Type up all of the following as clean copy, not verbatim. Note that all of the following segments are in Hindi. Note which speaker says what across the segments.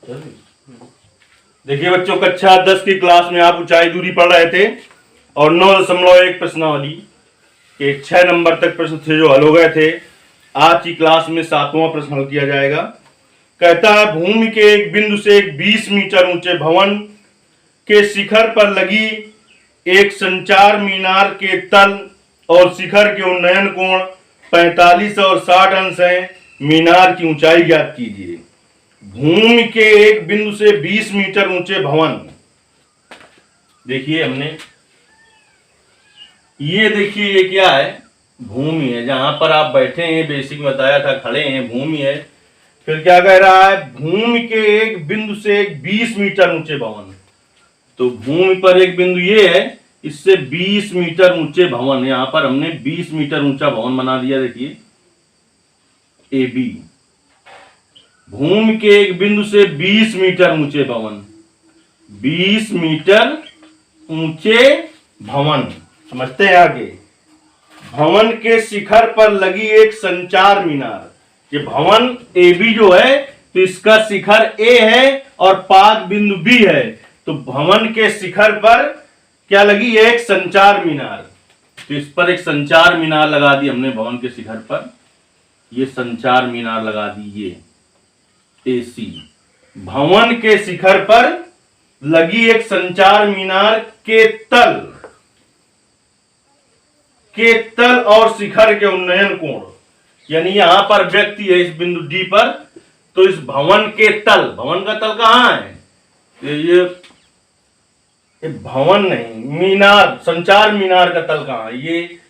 Speaker 1: देखिए बच्चों, कक्षा 10 की क्लास में आप ऊंचाई दूरी पढ़ रहे थे और 9.1 प्रश्नावली के 6 नंबर तक प्रश्न थे जो हल हो गए थे। आज की क्लास में 7वां प्रश्न हल किया जाएगा। कहता है, भूमि के एक बिंदु से एक 20 मीटर ऊंचे भवन के शिखर पर लगी एक संचार मीनार के तल और शिखर के उन्नयन कोण 45 और 60 अंश है। मीनार की ऊंचाई ज्ञात कीजिए। भूमि के एक बिंदु से 20 मीटर ऊंचे भवन, देखिए हमने ये क्या है? भूमि है। जहां पर आप बैठे हैं, बेसिक में बताया था, खड़े हैं, भूमि है। फिर क्या कह रहा है? भूमि के एक बिंदु से एक 20 मीटर ऊंचे भवन। तो भूमि पर एक बिंदु ये है, इससे 20 मीटर ऊंचे भवन। यहां पर हमने 20 मीटर ऊंचा भवन बना दिया। देखिए ए बी, भूमि के एक बिंदु से 20 मीटर ऊंचे भवन, 20 मीटर ऊंचे भवन। समझते हैं आगे? भवन के शिखर पर लगी एक संचार मीनार। ये भवन ए बी जो है, तो इसका शिखर ए है और पाद बिंदु बी है। तो भवन के शिखर पर क्या लगी? एक संचार मीनार। तो इस पर एक संचार मीनार लगा दी हमने। भवन के शिखर पर ये संचार मीनार लगा दी, ये AC। भवन के शिखर पर लगी एक संचार मीनार के तल और शिखर के उन्नयन कोण, यानी यहां पर व्यक्ति है इस बिंदु D पर। तो इस भवन के तल, भवन का तल कहां है? ये भवन नहीं, मीनार, संचार मीनार का तल कहां है?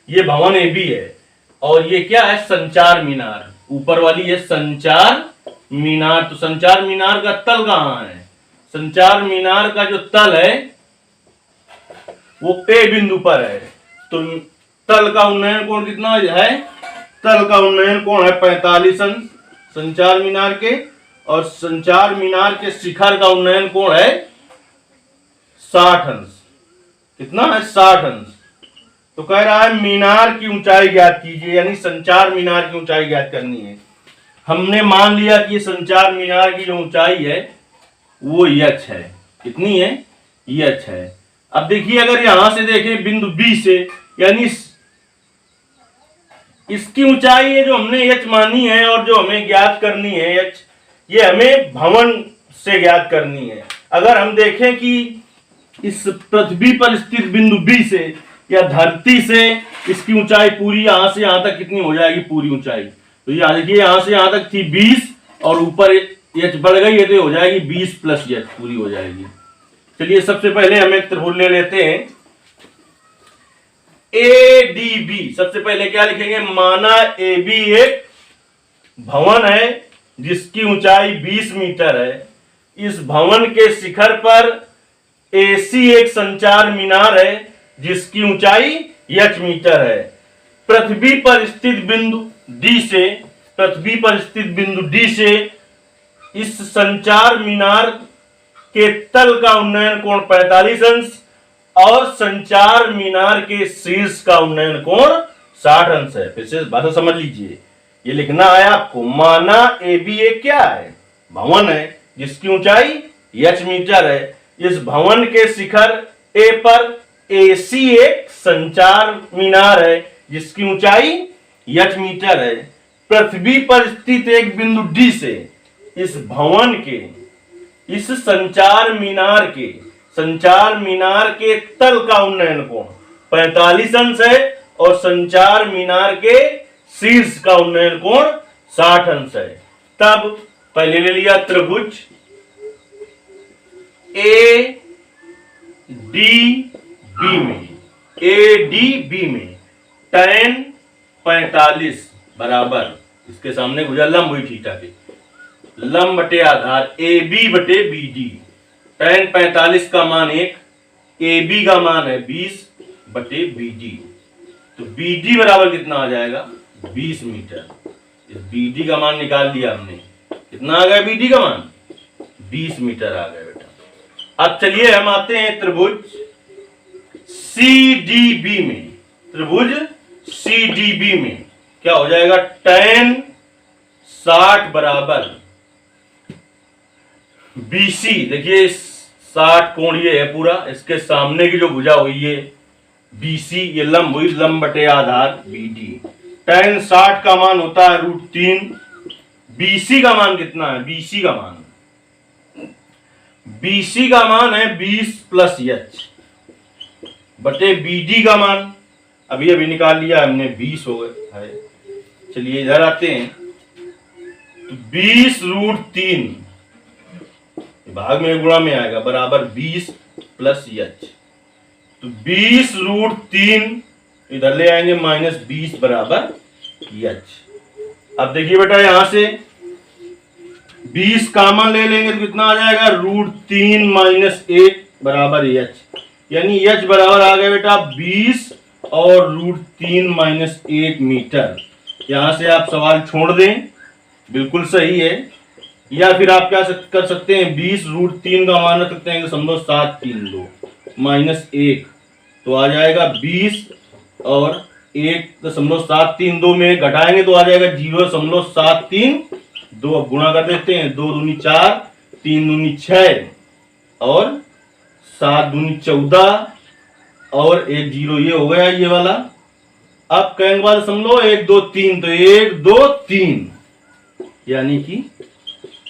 Speaker 1: ये भवन AB है और ये क्या है? संचार मीनार। ऊपर वाली है संचार मीनार। तो संचार मीनार का तल कहां है? संचार मीनार का जो तल है वो A बिंदु पर है। तो तल का उन्नयन कोण कितना है? तल का उन्नयन कोण है 45 अंश संचार मीनार के, और संचार मीनार के शिखर का उन्नयन कोण है 60 अंश। कितना है? 60 अंश। तो कह रहा है मीनार की ऊंचाई ज्ञात कीजिए, यानी संचार मीनार की ऊंचाई ज्ञात करनी है। हमने मान लिया कि संचार मीनार की जो ऊंचाई है वो h है। कितनी है? h है। अब देखिए, अगर यहां से देखें बिंदु B से, यानी इसकी ऊंचाई है जो हमने h मानी है और जो हमें ज्ञात करनी है h, ये हमें भवन से ज्ञात करनी है। अगर हम देखें कि इस पृथ्वी पर स्थित बिंदु B से या धरती से इसकी ऊंचाई पूरी यहां से यहां तक कितनी हो जाएगी? पूरी ऊंचाई। तो ये देखिए, यहां से यहां तक थी 20 और ऊपर h बढ़ गई है, तो हो जाएगी 20 प्लस h पूरी हो जाएगी। चलिए सबसे पहले हम एक त्रिभुज ले लेते हैं ADB। सबसे पहले क्या लिखेंगे? माना AB एक भवन है जिसकी ऊंचाई 20 मीटर है। इस भवन के शिखर पर AC एक संचार मीनार है जिसकी ऊंचाई h मीटर है। पृथ्वी पर स्थित बिंदु D से इस संचार मीनार के तल का उन्नयन कोण 45 अंश और संचार मीनार के शीर्ष का उन्नयन कोण 60 अंश है। फिर से बात समझ लीजिए, ये लिखना है आपको। माना AB एक क्या है? भवन है जिसकी ऊंचाई h मीटर है। इस भवन के शिखर A पर AC एक संचार मीनार है जिसकी ऊंचाई h मीटर है। पृथ्वी पर स्थित एक बिंदु D से इस भवन के, इस संचार मीनार के तल का उन्नयन कोण 45 अंश है और संचार मीनार के शीर्ष का उन्नयन कोण 60 अंश है। तब पहले ले लिया त्रिभुज ADB में tan 45 बराबर, इसके सामने गुजर लंब हुई थीटा के, लंब बटे आधार AB बटे BD। tan 45 का मान 1, AB का मान है 20 बटे BD। तो BD बराबर कितना आ जाएगा? 20 मीटर। इस BD का मान निकाल दिया हमने। कितना आ गया BD का मान? 20 मीटर आ गया बेटा। अब चलिए हम आते हैं त्रिभुज CDB में। त्रिभुज CDB में क्या हो जाएगा? tan 60 बराबर BC देखिए 60 कोण ये है पूरा, इसके सामने की जो भुजा हुई है BC, ये लंब हुई, लंब बटे आधार BD। tan 60 का मान होता है √3। BC का मान कितना है? BC का मान है 20 प्लस H बटे BD का मान अभी अभी निकाल लिया हमने, 20 हो गए है। चलिए इधर आते हैं, तो 20√3 भाग में गुणा में आएगा बराबर 20 प्लस H। तो 20√3 इधर ले आएंगे -20 बराबर H। अब देखिए बेटा यहां से 20 कॉमन ले लेंगे तो कितना आ जाएगा? √3 - 1 बराबर H, यानी H बराबर आ गया बेटा 20 और √3 - 1 मीटर। यहां से आप सवाल छोड़ दें, बिल्कुल सही है। या फिर आप क्या कर सकते हैं, 20 √3 का मान रख सकते हैं 0.732 -1, तो आ जाएगा 20 और 1.732 में घटाएंगे तो आ जाएगा 0.732। अब गुणा कर देते हैं, 2 दूनी 4, 3 दूनी 6 और 7 दूनी 14 और 1 0 ये हो गया ये वाला। अब कहेंगे बाद दशमलव 1 2 3, तो 1 2 3 यानी कि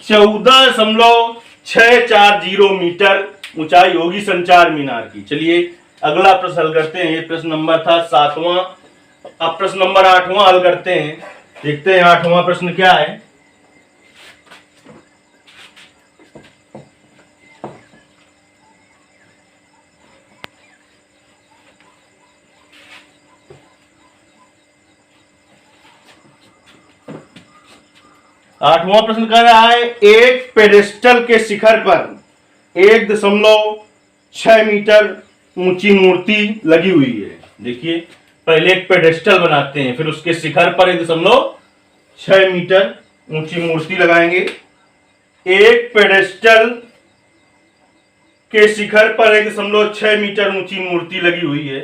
Speaker 1: 14.640 मीटर ऊंचाई होगी संचार मीनार की। चलिए अगला प्रश्न हल करते हैं। ये प्रश्न नंबर था 7वां। अब प्रश्न नंबर 8वां हल करते हैं। देखते हैं 8वां प्रश्न क्या है। आठवां प्रश्न कह रहा है, एक पेडेस्टल के शिखर पर 1.6 मीटर ऊंची मूर्ति लगी हुई है। देखिए पहले एक पेडेस्टल बनाते हैं, फिर उसके शिखर पर 1.6 मीटर ऊंची मूर्ति लगाएंगे। एक पेडेस्टल के शिखर पर 1.6 मीटर ऊंची मूर्ति लगी हुई है।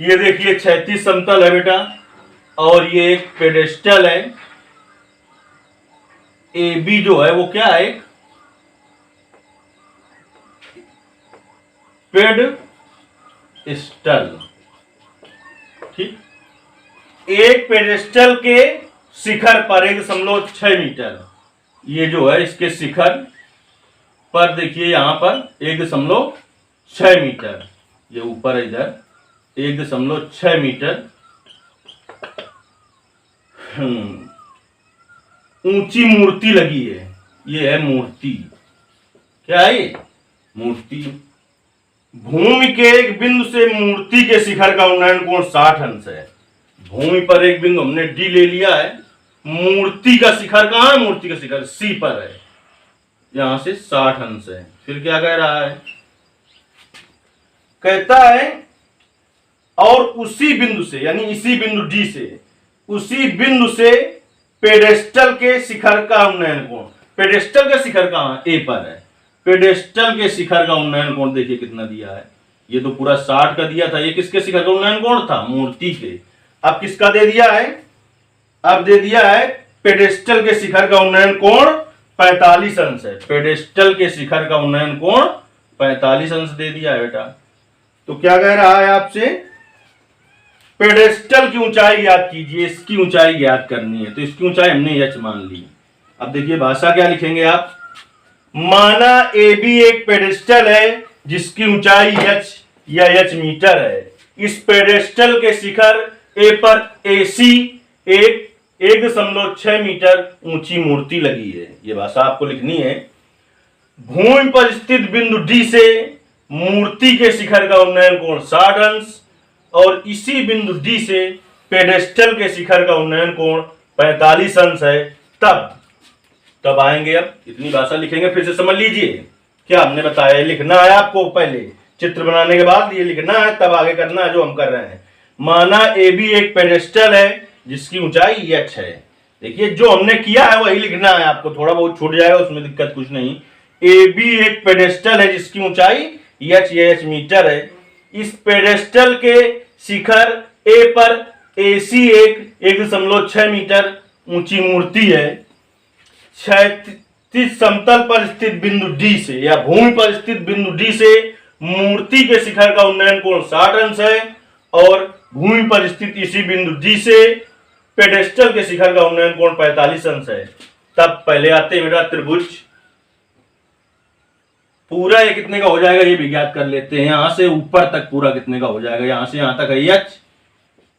Speaker 1: ये देखिए क्षैतिज समतल है बेटा, और ये एक पेडेस्टल है। AB जो है वो क्या है? पेडेस्टल। ठीक, एक पेडेस्टल के शिखर पर 1.6 मीटर, ये जो है इसके शिखर पर देखिए यहां पर 1.6 मीटर, ये ऊपर है इधर 1.6 मीटर ऊंची मूर्ति लगी है। ये है मूर्ति। क्या है ये? मूर्ति। भूमि के एक बिंदु से मूर्ति के शिखर का उन्नयन कोण 60 अंश है। भूमि पर एक बिंदु हमने D ले लिया है, मूर्ति का शिखर कहां है? मूर्ति का शिखर C पर है, यहां से 60 अंश है। फिर क्या कह रहा है? कहता है और उसी बिंदु से, यानी इसी बिंदु D से, उसी बिंदु से पेडेस्टल के शिखर का उन्नयन कोण। पेडेस्टल का शिखर कहां? A पर है। पेडेस्टल के शिखर का उन्नयन कोण देखिए कितना दिया है। ये तो पूरा 60 का दिया था। ये किसके शिखर का उन्नयन कोण था? मूर्ति के। अब किसका दे दिया है? अब दे दिया है पेडेस्टल के शिखर का उन्नयन कोण 45 अंश है। पेडेस्टल के शिखर का उन्नयन कोण 45 अंश दे दिया है बेटा। तो क्या कह रहा है आपसे? पेडेस्टल की ऊंचाई याद कीजिए, इसकी ऊंचाई याद करनी है। तो इसकी ऊंचाई हमने h मान ली। अब देखिए भाषा क्या लिखेंगे आप? माना AB एक पेडेस्टल है जिसकी ऊंचाई h या h मीटर है। इस पेडेस्टल के शिखर A पर AC एक 1.6 मीटर ऊंची मूर्ति लगी है। ये भाषा आपको लिखनी है। भूमि पर स्थित बिंदु D से मूर्ति के शिखर का उन्नयन कोण 60 अंश और इसी बिंदु D से पेडेस्टल के शिखर का उन्नयन कोण 45 अंश है। तब आएंगे। अब इतनी भाषा लिखेंगे, फिर से समझ लीजिए क्या हमने बताया। लिखना है आपको, पहले चित्र बनाने के बाद ये लिखना है, तब आगे करना है जो हम कर रहे हैं। माना AB एक पेडेस्टल है जिसकी ऊंचाई h है। देखिए जो हमने किया है वही लिखना है आपको, थोड़ा बहुत छूट जाएगा उसमें दिक्कत कुछ नहीं। AB एक पेडेस्टल है जिसकी ऊंचाई h या h मीटर है। इस पेडेस्टल के शिखर A पर AC एक 1.6 मीटर ऊंची मूर्ति है। स्थित समतल पर स्थित बिंदु डी से या भूमि पर स्थित बिंदु डी से मूर्ति के शिखर का उन्नयन कोण 60 अंश है और भूमि पर स्थित इसी बिंदु डी से पेडेस्टल के शिखर का उन्नयन कोण 45 अंश है। तब पहले आते हैं बेटा त्रिभुज। पूरा ये कितने का हो जाएगा ये भी ज्ञात कर लेते हैं। यहां से ऊपर तक पूरा कितने का हो जाएगा, यहां से यहां तक है एच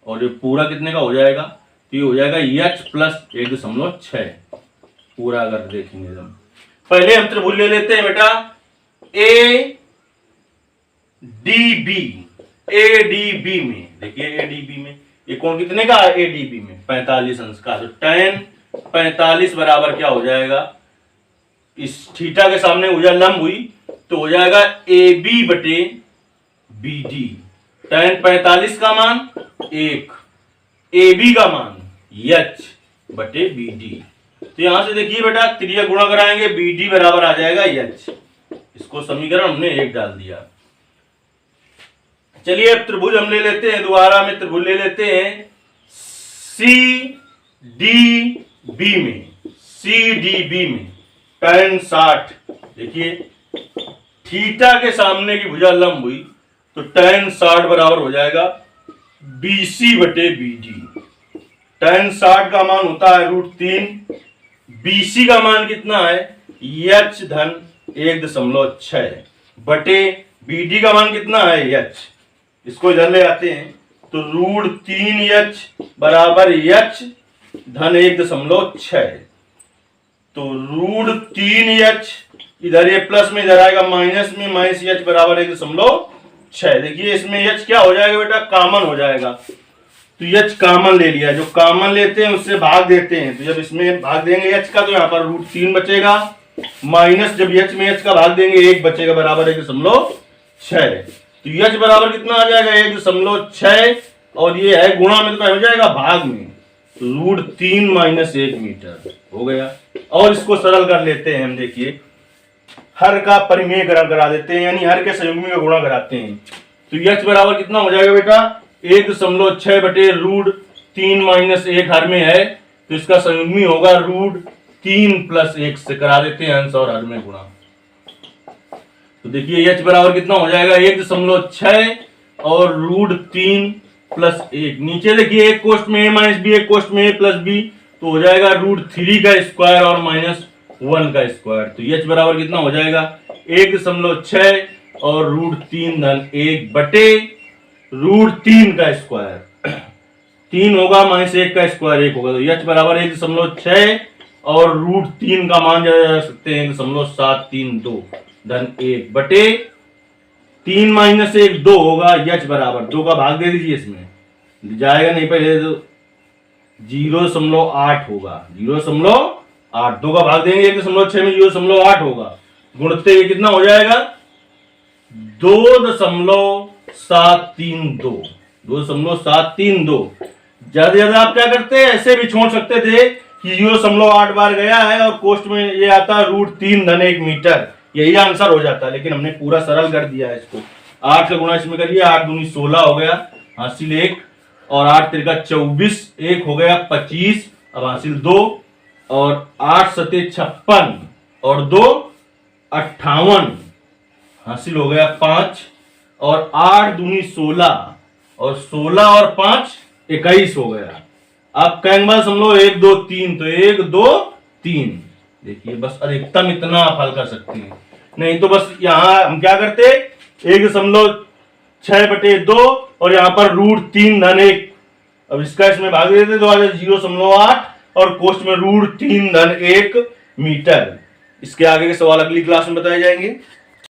Speaker 1: और ये पूरा कितने का हो जाएगा, तो ये हो जाएगा एच प्लस 1.6 पूरा अगर देखेंगे हम। पहले हम त्रिभुज ले लेते हैं बेटा ए डी बी में। देखिए ए डी बी में ये कोण कितने का है, ए डी बी में 45 अंश का। तो tan 45 बराबर क्या हो जाएगा, इस थीटा के सामने भुजा लंब हुई तो हो जाएगा ए बी बटे बी डी। tan 45 का मान 1, ए बी का मान एच बटे बी डी। तो यहां से देखिए बेटा त्रिज्या गुणा कराएंगे, बी डी बराबर आ जाएगा एच। इसको समीकरण हमने 1 डाल दिया। चलिए अब त्रिभुज हम ले लेते हैं, दोबारा में त्रिभुज ले लेते हैं सी डी बी में tan 60। देखिए थीटा के सामने की भुजा लंब हुई तो tan 60 बराबर हो जाएगा BC बटे BD। tan 60 का मान होता है √3, BC का मान कितना है h धन 1.6 बटे BD का मान कितना है h। इसको इधर ले आते हैं तो √3h बराबर h धन 1.6। तो √3h इधर ये प्लस में इधर आएगा माइनस में, माइनस h बराबर 1.6। देखिए इसमें h क्या हो जाएगा बेटा, कॉमन हो जाएगा। तो h कॉमन ले लिया, जो कॉमन लेते हैं उससे भाग देते हैं। तो जब इसमें भाग देंगे h का तो यहाँ पर √3 बचेगा, माइनस जब h में h का भाग देंगे 1 बचेगा बराबर 1.6। तो h बराबर कितना आ जाएगा 1.6 और ये है गुणा में तो हो जाएगा भाग में, तो √3 - 1 मीटर हो गया। और इसको सरल कर लेते हैं हम। देखिए हर का परिमेय करा देते हैं, यानी हर के संयुग्मी का गुणा कराते हैं। तो h बराबर कितना हो जाएगा बेटा 1.6 बटे √3 - 1 हर में है तो इसका संयुग्मी होगा √3 + 1 से करा देते हैं अंश और हर में गुणा। तो देखिए h बराबर कितना हो जाएगा 1.6 और √3 + 1। नीचे देखिए एक कोष्ठ में a - b, एक कोष्ठ में a + b, तो हो जाएगा √3 का स्क्वायर और -1 का स्क्वायर। तो h बराबर कितना हो जाएगा 1.6 और √3 धन 1 बटे √3 का स्क्वायर। 3 होगा -1 का स्क्वायर 1 होगा। तो h बराबर 1.6 और √3 का मान जा सकते हैं 1.732 धन 1 बटे 3 - 1 2 होगा। h बराबर 2 का भाग दे दीजिए, इसमें जाएगा नहीं, पहले तो 0.8 होगा। 0.8 2 का भाग देंगे 1.6 में 0.8 होगा। गुणते हुए कितना हो जाएगा 2.732। 2.732। ज्यादा ज्यादा आप क्या करते हैं, ऐसे भी छोड़ सकते थे कि 0.8 बार गया है और कोष्ठ में ये आता है √3 धन 1 मीटर, यही आंसर हो जाता है। लेकिन हमने पूरा सरल कर दिया है इसको। 8 का गुणा इसमें करिए, 8 दूनी 16 हो गया, हासिल 1 और 8 तिरका 24, 1 हो गया 25, अब हासिल 2 और 8 सते 56 और 2 58, हासिल हो गया 5 और 8 दूनी 16 और 16 और 5 21 हो गया। आप कहेंगे बस हम लोग 1 2 3, तो 1 2 3। देखिए बस अधिकतम इतना आप हल कर सकते हैं, नहीं तो बस यहाँ हम क्या करते 1.6 बटे 2 और यहाँ पर √3 धन 1। अब इसका इसमें भाग देते तो आ जाए 0.8 और कोष्ठ में √3 धन 1 मीटर। इसके आगे के सवाल अगली क्लास में बताए जाएंगे।